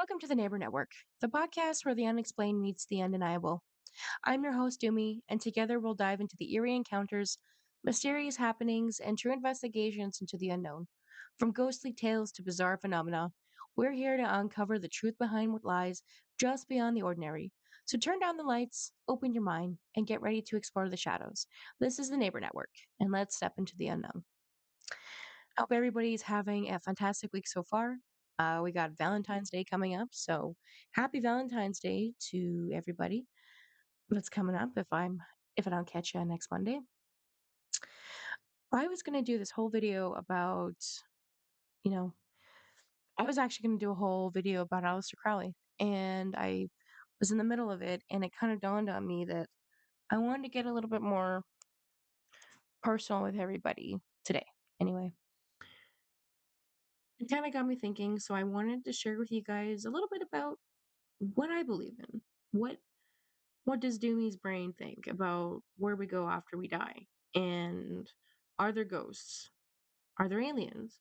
Welcome to the Neighbor Network, the podcast where the unexplained meets the undeniable. I'm your host, Doomy, and together we'll dive into the eerie encounters, mysterious happenings, and true investigations into the unknown. From ghostly tales to bizarre phenomena, we're here to uncover the truth behind what lies just beyond the ordinary. So turn down the lights, open your mind, and get ready to explore the shadows. This is the Neighbor Network, and let's step into the unknown. I hope everybody's having a fantastic week so far. We got Valentine's Day coming up, so happy Valentine's Day to everybody that's coming up. If I don't catch you next Monday, I was gonna do this whole video about you know I was actually gonna do a whole video about Aleister Crowley, and I was in the middle of it, and it kind of dawned on me that I wanted to get a little bit more personal with everybody today. Anyway, it kind of got me thinking, so I wanted to share with you guys a little bit about what I believe in. What what does Doomy's brain think about where we go after we die? And are there ghosts? Are there aliens?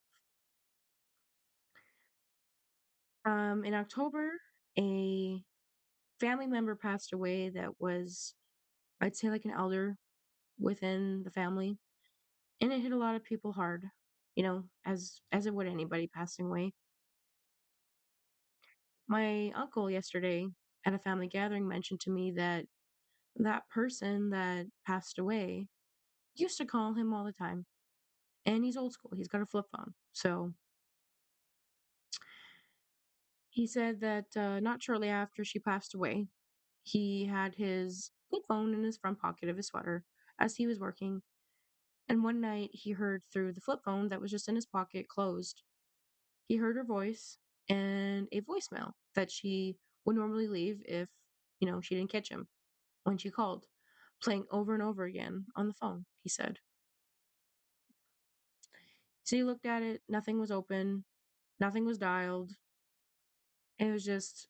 In October, a family member passed away that was, I'd say, like an elder within the family, and it hit a lot of people hard. As it would anybody passing away. My uncle yesterday at a family gathering mentioned to me that that person that passed away used to call him all the time. And he's old school. He's got a flip phone. So he said that not shortly after she passed away, he had his flip phone in his front pocket of his sweater as he was working. And one night he heard through the flip phone that was just in his pocket, closed, he heard her voice and a voicemail that she would normally leave if, she didn't catch him when she called, playing over and over again on the phone, he said. So he looked at it, nothing was open, nothing was dialed. It was just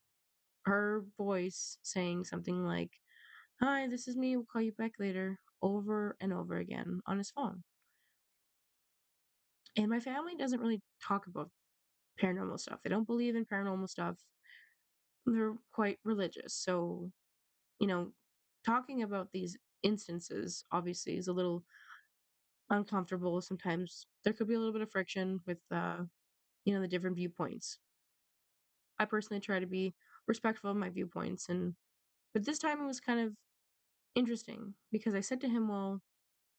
her voice saying something like, "Hi, this is me. We'll call you back later," over and over again on his phone. And my family doesn't really talk about paranormal stuff. They don't believe in paranormal stuff. They're quite religious. So, you know, talking about these instances obviously is a little uncomfortable. Sometimes there could be a little bit of friction with, the different viewpoints. I personally try to be respectful of my viewpoints. But this time it was kind of interesting because I said to him, well,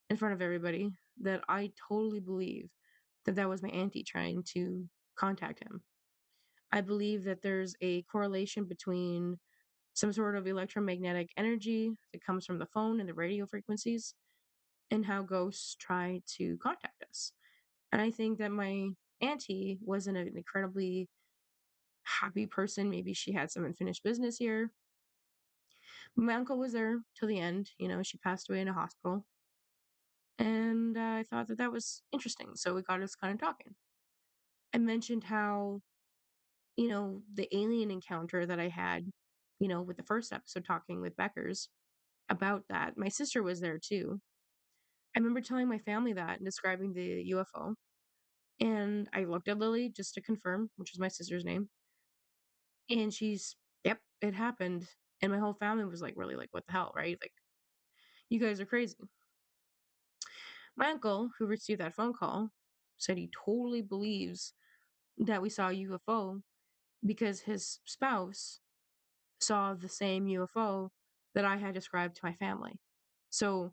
in front of everybody, that I totally believe that that was my auntie trying to contact him. I believe that there's a correlation between some sort of electromagnetic energy that comes from the phone and the radio frequencies and how ghosts try to contact us. And I think that my auntie wasn't an incredibly happy person. Maybe she had some unfinished business here. My uncle was there till the end. She passed away in a hospital. And I thought that that was interesting. So we got us kind of talking. I mentioned how, the alien encounter that I had, with the first episode talking with Beckers about that. My sister was there too. I remember telling my family that and describing the UFO. And I looked at Lily just to confirm, which is my sister's name. And yep, it happened. And my whole family was like, really, like, what the hell, right? Like, you guys are crazy. My uncle, who received that phone call, said he totally believes that we saw a UFO because his spouse saw the same UFO that I had described to my family. So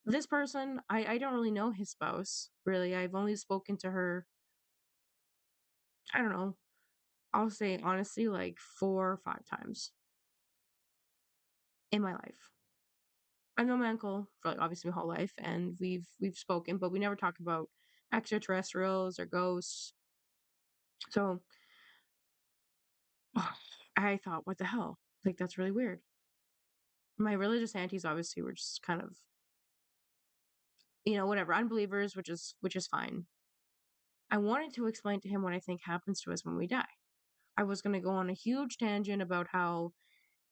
this person, I don't really know his spouse, really. I've only spoken to her, I don't know, I'll say honestly, like 4 or 5 times in my life. I've known my uncle for, like, obviously my whole life, and we've spoken, but we never talk about extraterrestrials or ghosts. So I thought, what the hell? Like, that's really weird. My religious aunties obviously were just kind of, whatever, unbelievers, which is fine. I wanted to explain to him what I think happens to us when we die. I was going to go on a huge tangent about how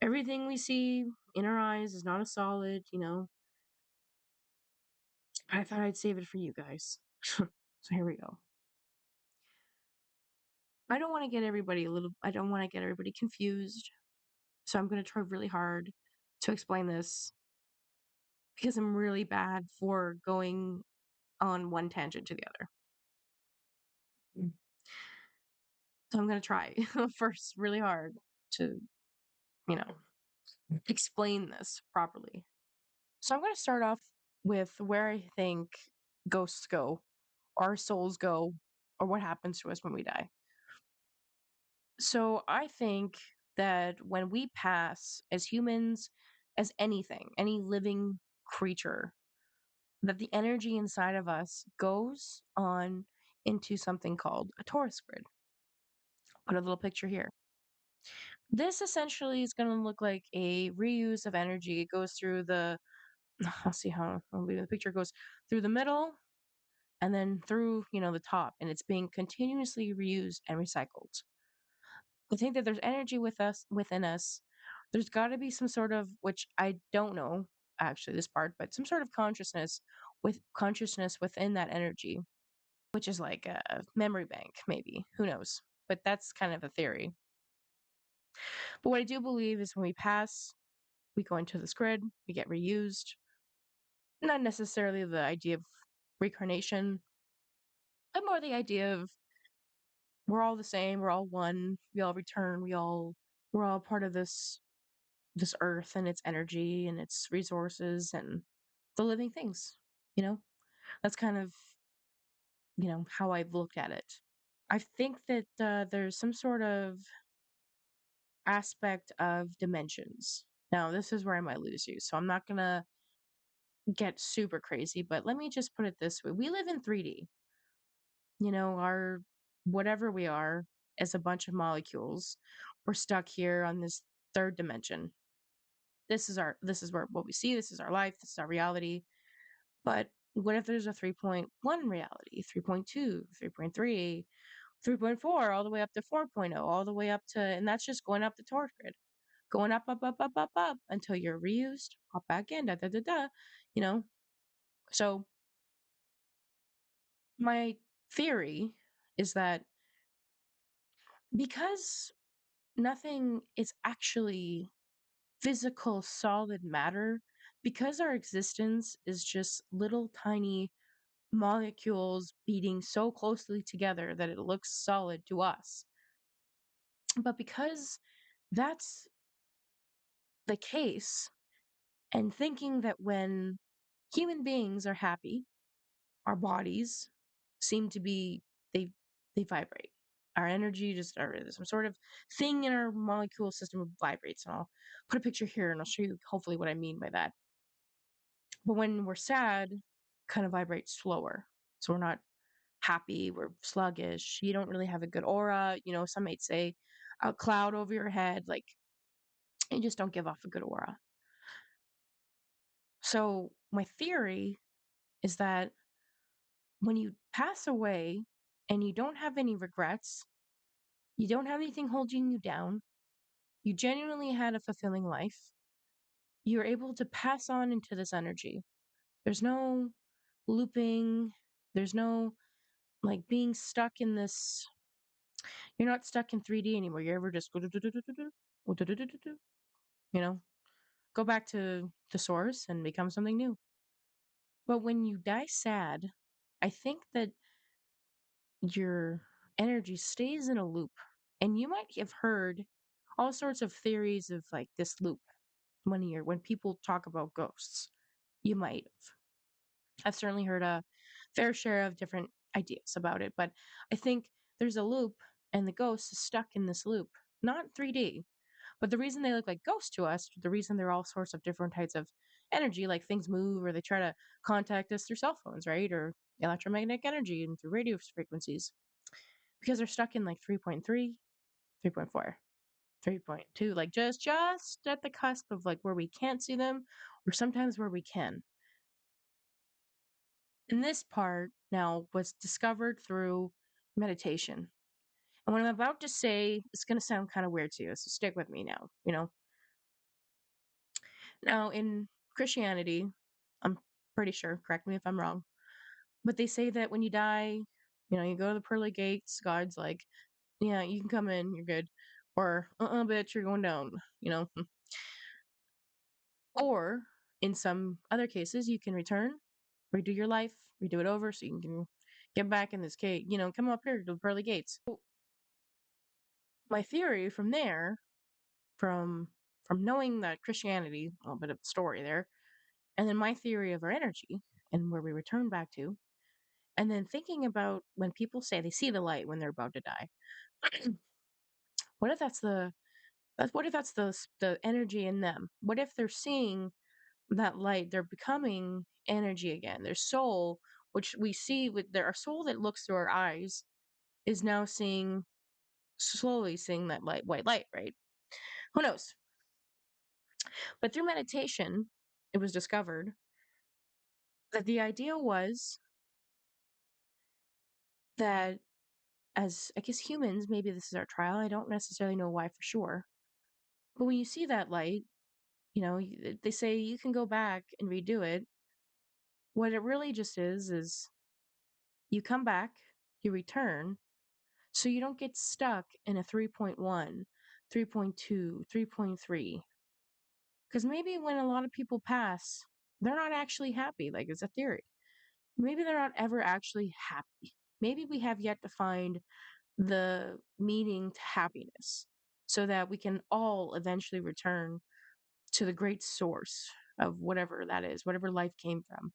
everything we see in our eyes is not a solid. I thought I'd save it for you guys. So here we go. I don't want to get everybody confused. So I'm going to try really hard to explain this because I'm really bad for going on one tangent to the other. Mm. So I'm going to try first really hard to, you know, explain this properly. So I'm going to start off with where I think ghosts go, our souls go, or what happens to us when we die. So I think that when we pass as humans, as anything, any living creature, that the energy inside of us goes on into something called a torus grid. Put a little picture here. This essentially is going to look like a reuse of energy. It goes through the, I'll see how the picture goes through the middle and then through, the top, and it's being continuously reused and recycled. I think that there's energy within us. There's got to be some sort of, which I don't know actually this part, but some sort of consciousness within that energy, which is like a memory bank, maybe. Who knows? But that's kind of a theory. But what I do believe is when we pass, we go into this grid, we get reused. Not necessarily the idea of reincarnation, but more the idea of we're all the same, we're all one, we all return, we're all part of this earth and its energy and its resources and the living things, you know? That's kind of, how I've looked at it. I think that there's some sort of aspect of dimensions. Now, this is where I might lose you, so I'm not going to get super crazy, but let me just put it this way. We live in 3D. Our whatever we are as a bunch of molecules, we're stuck here on this third dimension. This is where what we see, this is our life, this is our reality. But what if there's a 3.1 reality, 3.2, 3.3, 3.4, all the way up to 4.0, all the way up to, and that's just going up the torus grid, going up, up, up, up, up, up until you're reused, pop back in, da, da, da, da, you know? So my theory is that because nothing is actually physical solid matter, because our existence is just little tiny molecules beating so closely together that it looks solid to us. But because that's the case, and thinking that when human beings are happy, our bodies seem to be they they vibrate. Our energy just or there's some sort of thing in our molecule system vibrates. And I'll put a picture here and I'll show you hopefully what I mean by that. But when we're sad, kind of vibrates slower. So we're not happy, we're sluggish, you don't really have a good aura. Some might say a cloud over your head, like you just don't give off a good aura. So, my theory is that when you pass away and you don't have any regrets, you don't have anything holding you down, you genuinely had a fulfilling life, you're able to pass on into this energy. There's no looping, there's no like being stuck in this. You're not stuck in 3D anymore. You're ever just go do do do do do do do do do do do. You know, go back to the source and become something new. But when you die sad, I think that your energy stays in a loop. And you might have heard all sorts of theories of like this loop when people talk about ghosts. You might have. I've certainly heard a fair share of different ideas about it, but I think there's a loop and the ghost is stuck in this loop. Not 3D, but the reason they look like ghosts to us, the reason they're all sorts of different types of energy, like things move or they try to contact us through cell phones, right? Or electromagnetic energy and through radio frequencies, because they're stuck in like 3.3, 3.4, 3.2, like just at the cusp of like where we can't see them or sometimes where we can. And this part now was discovered through meditation. And what I'm about to say is going to sound kind of weird to you, so stick with me now. Now, in Christianity, I'm pretty sure, correct me if I'm wrong, but they say that when you die, you go to the pearly gates, God's like, Yeah, you can come in, you're good. Or, bitch, you're going down, you know? Or in some other cases, you can return, redo your life, redo it over so you can get back in this cage, come up here to the pearly gates. So my theory from there, from knowing that Christianity, a little bit of the story there, and then my theory of our energy and where we return back to, and then thinking about when people say they see the light when they're about to die. What if what if that's the energy in them? What if they're seeing that light? They're becoming energy again. Their soul, which we see with our soul that looks through our eyes, is now slowly seeing that light, white light, right? Who knows? But through meditation, it was discovered that the idea was that as I guess humans, maybe this is our trial. I don't necessarily know why for sure. But when you see that light, they say you can go back and redo it. What it really just is you come back, you return, so you don't get stuck in a 3.1, 3.2, 3.3. Because maybe when a lot of people pass, they're not actually happy. Like it's a theory. Maybe they're not ever actually happy. Maybe we have yet to find the meaning to happiness so that we can all eventually return to the great source of whatever that is, whatever life came from.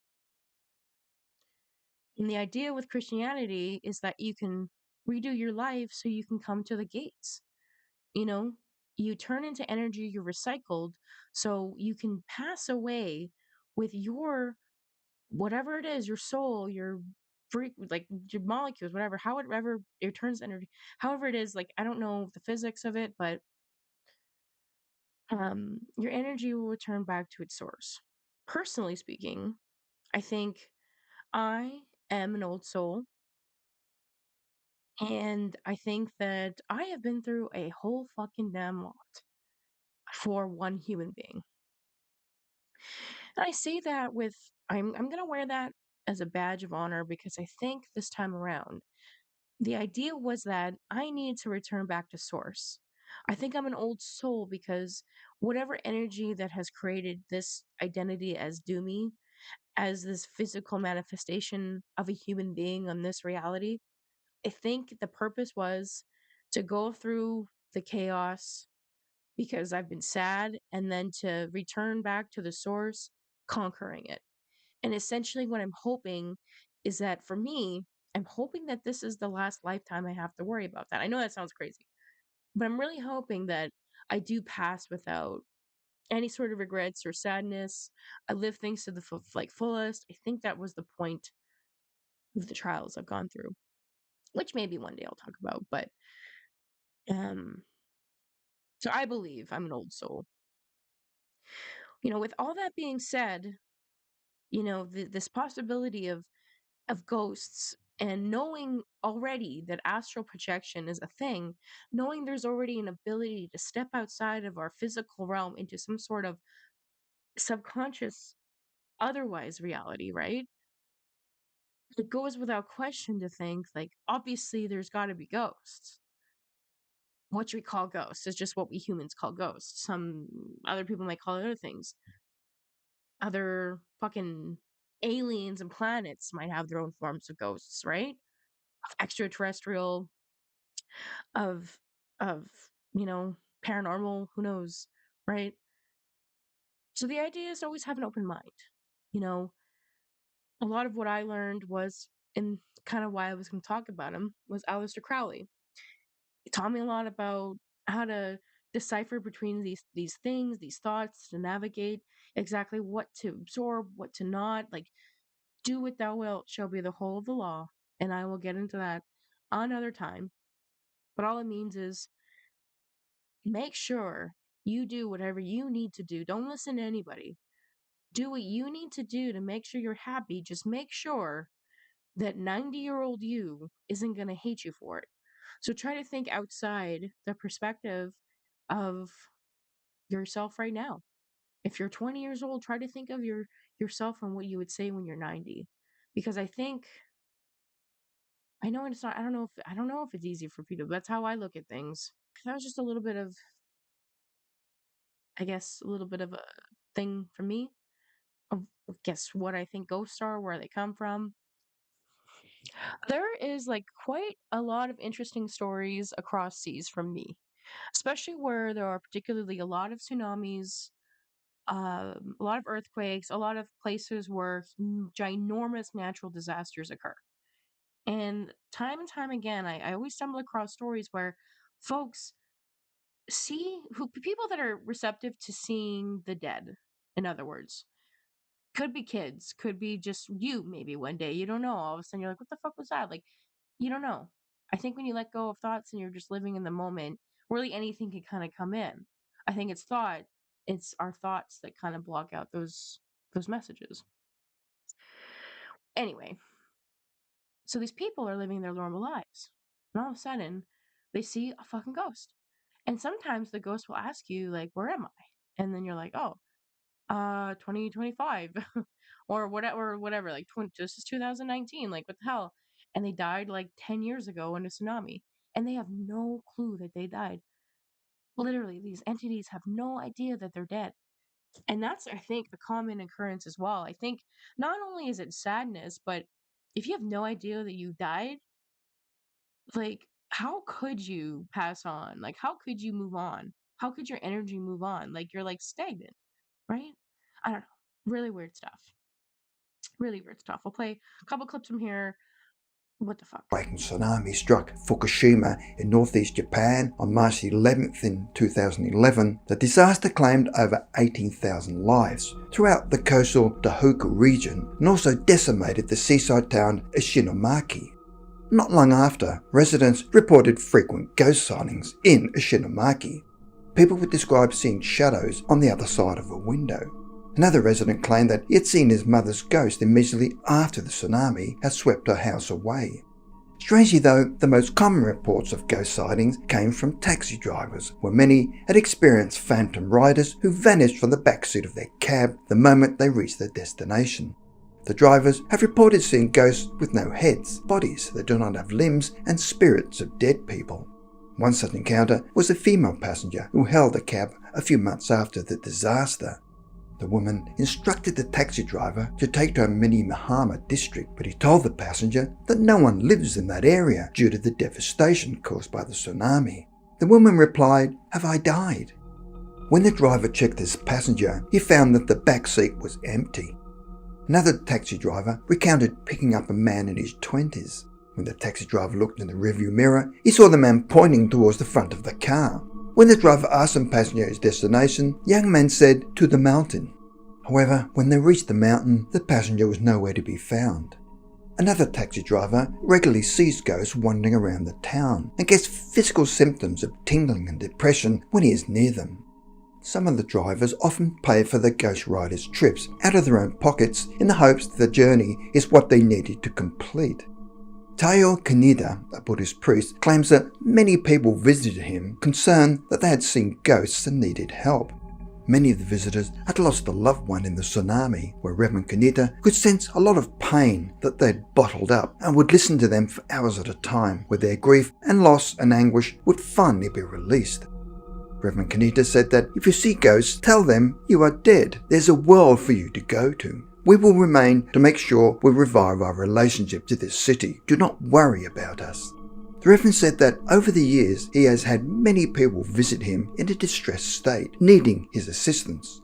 And the idea with Christianity is that you can redo your life so you can come to the gates. You know, you turn into energy, you're recycled, so you can pass away with your whatever it is, your soul, your freak, like your molecules, whatever, however it turns energy, however it is, like I don't know the physics of it, but your energy will return back to its source. Personally speaking, I think I am an old soul. And I think that I have been through a whole fucking damn lot for one human being. And I say that with I'm gonna wear that as a badge of honor because I think this time around, the idea was that I needed to return back to source. I think I'm an old soul because whatever energy that has created this identity as Doomy, as this physical manifestation of a human being on this reality, I think the purpose was to go through the chaos because I've been sad and then to return back to the source, conquering it. And essentially, what I'm hoping is that for me, I'm hoping that this is the last lifetime I have to worry about that. I know that sounds crazy, but I'm really hoping that I do pass without any sort of regrets or sadness. I live things to the fullest. I think that was the point of the trials I've gone through, which maybe one day I'll talk about. But um, so I believe I'm an old soul. With all that being said, this possibility of ghosts and knowing already that astral projection is a thing, knowing there's already an ability to step outside of our physical realm into some sort of subconscious otherwise reality, right? It goes without question to think like obviously there's got to be ghosts. What we call ghosts is just what we humans call ghosts. Some other people might call it other things. Other fucking aliens and planets might have their own forms of ghosts, right? Of extraterrestrial, of of you know, paranormal, who knows, right? So the idea is to always have an open mind. You know, a lot of what I learned was and kind of why I was going to talk about him was Aleister Crowley. He taught me a lot about how to decipher between these things, these thoughts, to navigate exactly what to absorb, what to not. Like do what thou wilt shall be the whole of the law. And I will get into that another time. But all it means is make sure you do whatever you need to do. Don't listen to anybody. Do what you need to do to make sure you're happy. Just make sure that 90-year-old you isn't going to hate you for it. So try to think outside the perspective of yourself right now. If you're 20 years old, try to think of yourself and what you would say when you're 90. Because I think I know it's not. I don't know if it's easy for people. That's how I look at things. That was just a little bit of, I guess, a little bit of a thing for me of, guess what I think ghosts are, where they come from. There is like quite a lot of interesting stories across seas from me, especially where there are particularly a lot of tsunamis, a lot of earthquakes, a lot of places where ginormous natural disasters occur. And time again, I always stumble across stories where folks see who people that are receptive to seeing the dead, in other words. Could be kids, could be just you maybe one day. You don't know. All of a sudden you're like, what the fuck was that? Like, you don't know. I think when you let go of thoughts and you're just living in the moment, really anything can kind of come in. I think it's our thoughts that kind of block out those messages. Anyway, so these people are living their normal lives. And all of a sudden, they see a fucking ghost. And sometimes the ghost will ask you, like, where am I? And then you're like, oh, 2025 or whatever, like this is 2019, like what the hell? And they died like 10 years ago in a tsunami. And they have no clue that they died. Literally, these entities have no idea that they're dead. And that's, I think, the common occurrence as well. I think not only is it sadness, but if you have no idea that you died, like, how could you pass on? Like, how could you move on? How could your energy move on? Like, you're like stagnant, right? I don't know. Really weird stuff. Really weird stuff. We'll play a couple clips from here. What the fuck? Tsunami struck Fukushima in northeast Japan on March 11th in 2011. The disaster claimed over 18,000 lives throughout the coastal Tohoku region and also decimated the seaside town Ishinomaki. Not long after, residents reported frequent ghost sightings in Ishinomaki. People would describe seeing shadows on the other side of a window. Another resident claimed that he had seen his mother's ghost immediately after the tsunami had swept her house away. Strangely though, the most common reports of ghost sightings came from taxi drivers, where many had experienced phantom riders who vanished from the backseat of their cab the moment they reached their destination. The drivers have reported seeing ghosts with no heads, bodies that do not have limbs, and spirits of dead people. One such encounter was a female passenger who hailed a cab a few months after the disaster. The woman instructed the taxi driver to take to Minamihama district, but he told the passenger that no one lives in that area due to the devastation caused by the tsunami. The woman replied, "Have I died?" When the driver checked his passenger, he found that the back seat was empty. Another taxi driver recounted picking up a man in his 20s. When the taxi driver looked in the rearview mirror, he saw the man pointing towards the front of the car. When the driver asked the passenger his destination, the young man said, "To the mountain." However, when they reached the mountain, the passenger was nowhere to be found. Another taxi driver regularly sees ghosts wandering around the town and gets physical symptoms of tingling and depression when he is near them. Some of the drivers often pay for the ghost riders' trips out of their own pockets in the hopes that the journey is what they needed to complete. Taiyo Kaneda, a Buddhist priest, claims that many people visited him concerned that they had seen ghosts and needed help. Many of the visitors had lost a loved one in the tsunami, where Reverend Kaneda could sense a lot of pain that they had bottled up and would listen to them for hours at a time, where their grief and loss and anguish would finally be released. Reverend Kaneda said that if you see ghosts, tell them you are dead. There's a world for you to go to. We will remain to make sure we revive our relationship to this city. Do not worry about us. The Reverend said that over the years he has had many people visit him in a distressed state, needing his assistance.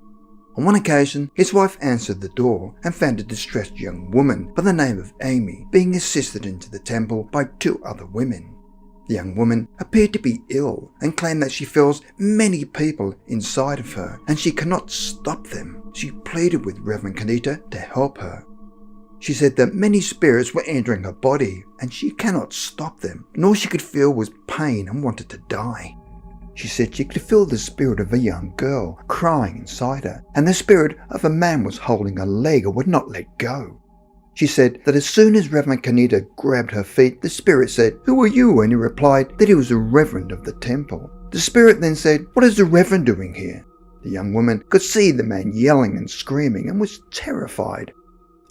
On one occasion, his wife answered the door and found a distressed young woman by the name of Amy being assisted into the temple by two other women. The young woman appeared to be ill and claimed that she feels many people inside of her and she cannot stop them. She pleaded with Reverend Kaneda to help her. She said that many spirits were entering her body and she cannot stop them, and all she could feel was pain and wanted to die. She said she could feel the spirit of a young girl crying inside her, and the spirit of a man was holding her leg and would not let go. She said that as soon as Reverend Kaneda grabbed her feet, the spirit said, "Who are you?" and he replied that he was a reverend of the temple. The spirit then said, "What is the reverend doing here?" The young woman could see the man yelling and screaming and was terrified.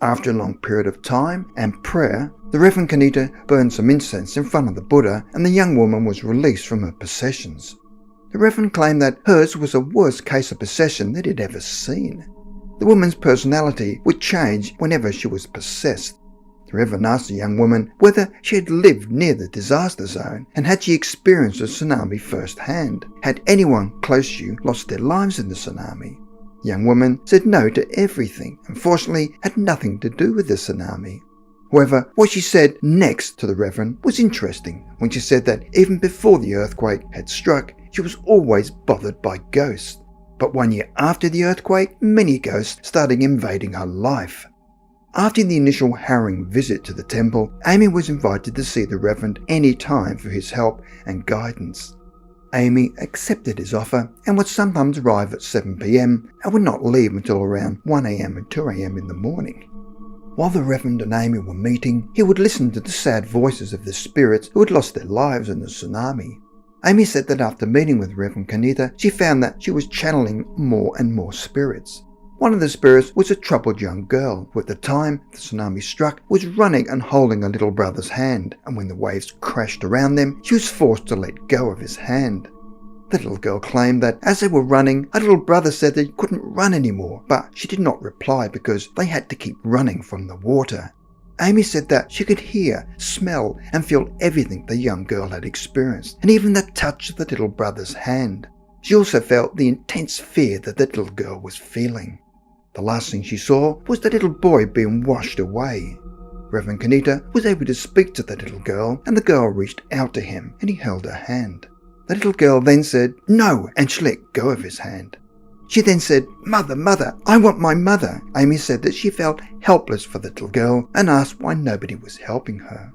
After a long period of time and prayer, the Reverend Kanita burned some incense in front of the Buddha and the young woman was released from her possessions. The Reverend claimed that hers was the worst case of possession that he'd ever seen. The woman's personality would change whenever she was possessed. The Reverend asked the young woman whether she had lived near the disaster zone and had she experienced a tsunami firsthand. Had anyone close to you lost their lives in the tsunami? The young woman said no to everything and fortunately had nothing to do with the tsunami. However, what she said next to the Reverend was interesting when she said that even before the earthquake had struck, she was always bothered by ghosts. But 1 year after the earthquake, many ghosts started invading her life. After the initial harrowing visit to the temple, Amy was invited to see the Reverend any time for his help and guidance. Amy accepted his offer and would sometimes arrive at 7 p.m. and would not leave until around 1 a.m. and 2 a.m. in the morning. While the Reverend and Amy were meeting, he would listen to the sad voices of the spirits who had lost their lives in the tsunami. Amy said that after meeting with Reverend Kanita, she found that she was channeling more and more spirits. One of the spirits was a troubled young girl who at the time the tsunami struck was running and holding her little brother's hand, and when the waves crashed around them, she was forced to let go of his hand. The little girl claimed that as they were running, her little brother said that he couldn't run anymore, but she did not reply because they had to keep running from the water. Amy said that she could hear, smell and feel everything the young girl had experienced, and even the touch of the little brother's hand. She also felt the intense fear that the little girl was feeling. The last thing she saw was the little boy being washed away. Reverend Kanita was able to speak to the little girl, and the girl reached out to him and he held her hand. The little girl then said, "No," and she let go of his hand. She then said, "Mother, mother, I want my mother." Amy said that she felt helpless for the little girl and asked why nobody was helping her.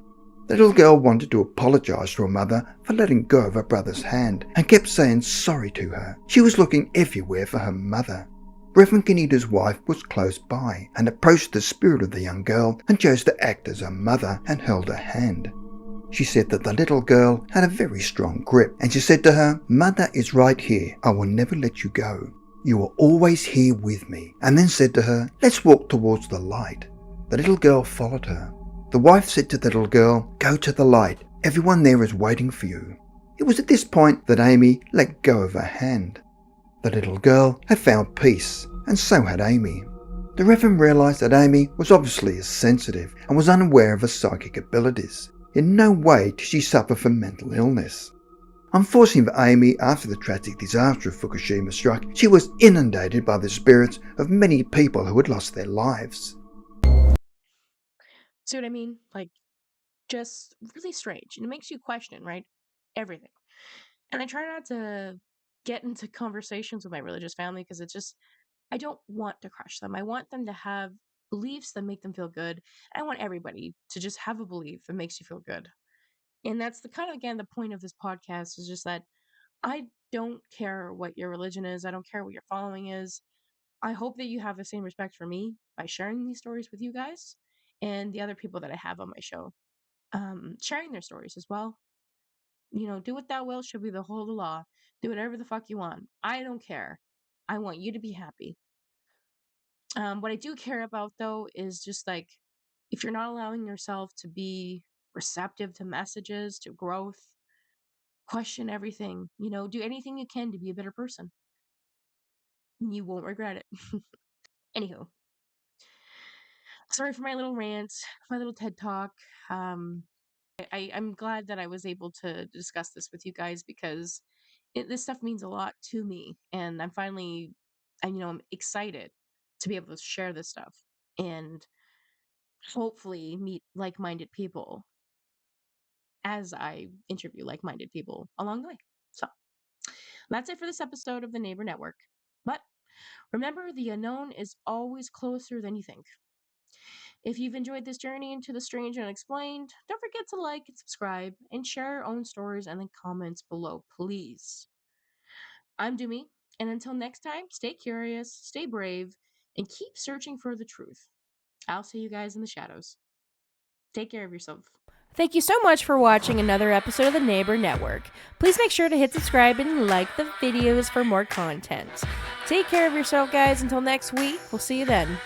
The little girl wanted to apologize to her mother for letting go of her brother's hand and kept saying sorry to her. She was looking everywhere for her mother. Reverend Kanita's wife was close by and approached the spirit of the young girl and chose to act as her mother and held her hand. She said that the little girl had a very strong grip and she said to her, "Mother is right here. I will never let you go. You are always here with me," and then said to her, "Let's walk towards the light." The little girl followed her. The wife said to the little girl, "Go to the light. Everyone there is waiting for you." It was at this point that Amy let go of her hand. The little girl had found peace, and so had Amy. The Reverend realized that Amy was obviously sensitive and was unaware of her psychic abilities. In no way did she suffer from mental illness. Unfortunately for Amy, after the tragic disaster of Fukushima struck, she was inundated by the spirits of many people who had lost their lives. See what I mean? Like, just really strange. And it makes you question, right? Everything. And I try not to get into conversations with my religious family because it's just, I don't want to crush them. I want them to have beliefs that make them feel good. I want everybody to just have a belief that makes you feel good. And that's the kind of, again, the point of this podcast is just that I don't care what your religion is. I don't care what your following is. I hope that you have the same respect for me by sharing these stories with you guys and the other people that I have on my show, sharing their stories as well. Do what thou wilt shall be the whole of the law. Do whatever the fuck you want. I don't care. I want you to be happy. What I do care about though is just like if you're not allowing yourself to be receptive to messages, to growth, question everything, do anything you can to be a better person. You won't regret it. Anywho, sorry for my little rant, my little TED talk. Um, I'm glad that I was able to discuss this with you guys because this stuff means a lot to me, and I'm finally, I'm excited to be able to share this stuff and hopefully meet like-minded people as I interview like-minded people along the way. So that's it for this episode of the Neighbor Network. But remember, the unknown is always closer than you think. If you've enjoyed this journey into the strange and unexplained, don't forget to like and subscribe and share your own stories in the comments below, please. I'm Doomy, and until next time, stay curious, stay brave, and keep searching for the truth. I'll see you guys in the shadows. Take care of yourself. Thank you so much for watching another episode of the Neighbor Network. Please make sure to hit subscribe and like the videos for more content. Take care of yourself, guys. Until next week, we'll see you then.